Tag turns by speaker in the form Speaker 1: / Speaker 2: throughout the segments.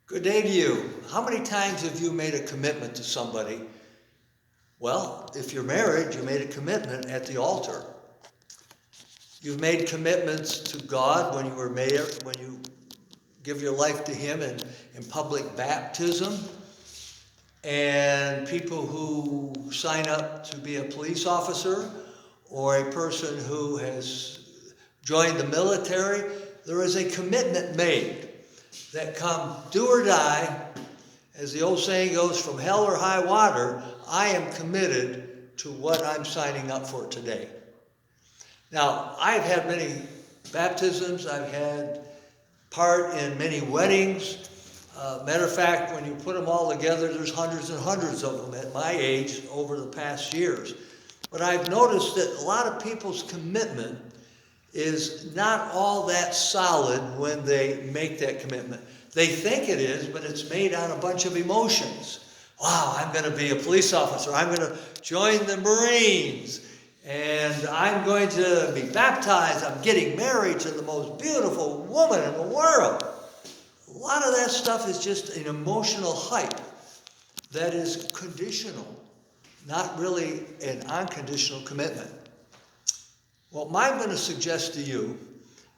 Speaker 1: Good day to you. How many times have you made a commitment to somebody? Well, if you're married, you made a commitment at the altar. You've made commitments to God when you were married, when you give your life to Him in public baptism. And people who sign up to be a police officer or a person who has joined the military, there is a commitment made that come do or die, as the old saying goes, from hell or high water, I am committed to what I'm signing up for today. Now, I've had many baptisms, I've had part in many weddings. Matter of fact, when you put them all together, there's hundreds and hundreds of them at my age over the past years. But I've noticed that a lot of people's commitment is not all that solid when they make that commitment. They think it is, but it's made on a bunch of emotions. Wow, I'm going to be a police officer. I'm going to join the Marines. And I'm going to be baptized. I'm getting married to the most beautiful woman in the world. A lot of that stuff is just an emotional hype that is conditional, not really an unconditional commitment. Well, I'm going to suggest to you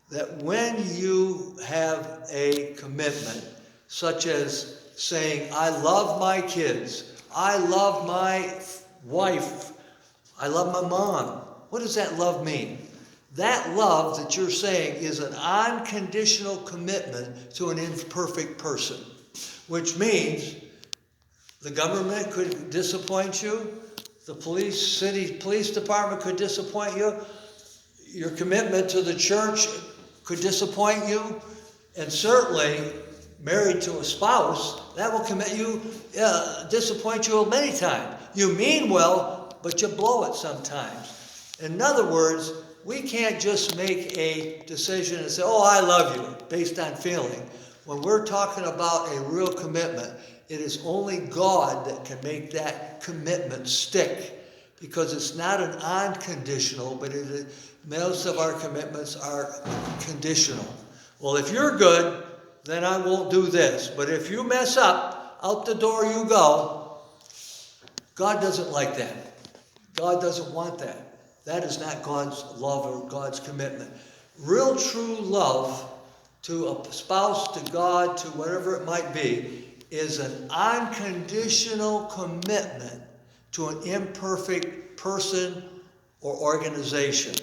Speaker 1: that when you have a commitment, such as saying, I love my kids, I love my wife, I love my mom, what does that love mean? That love that you're saying is an unconditional commitment to an imperfect person, which means the government could disappoint you, the city police department could disappoint you, your commitment to the church could disappoint you, and certainly married to a spouse, that will disappoint you many times. You mean well, but you blow it sometimes. In other words, we can't just make a decision and say, oh, I love you, based on feeling. When we're talking about a real commitment, it is only God that can make that commitment stick, because it's not an unconditional, but most of our commitments are conditional. Well, if you're good, then I won't do this. But if you mess up, out the door you go. God doesn't like that. God doesn't want that. That is not God's love or God's commitment. Real true love to a spouse, to God, to whatever it might be, is an unconditional commitment to an imperfect person or organization.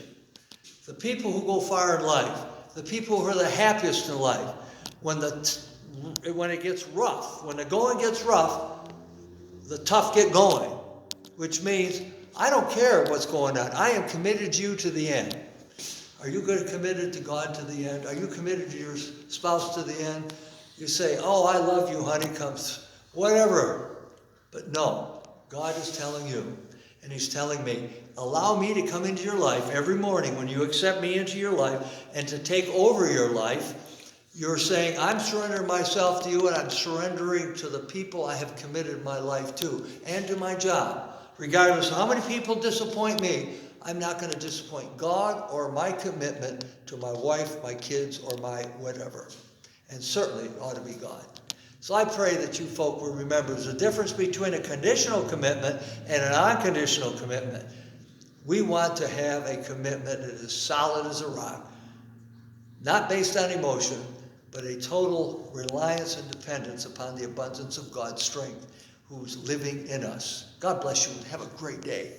Speaker 1: The people who go far in life, the people who are the happiest in life, when it gets rough, when the going gets rough, the tough get going, which means I don't care what's going on. I am committed to you to the end. Are you committed to God to the end? Are you committed to your spouse to the end? You say, oh, I love you, honey, comes whatever. But no, God is telling you, and He's telling me, allow me to come into your life every morning when you accept me into your life and to take over your life. You're saying, I'm surrendering myself to you, and I'm surrendering to the people I have committed my life to and to my job. Regardless of how many people disappoint me, I'm not going to disappoint God or my commitment to my wife, my kids, or my whatever. And certainly it ought to be God. So I pray that you folk will remember there's a difference between a conditional commitment and an unconditional commitment. We want to have a commitment that is solid as a rock, not based on emotion, but a total reliance and dependence upon the abundance of God's strength who's living in us. God bless you and have a great day.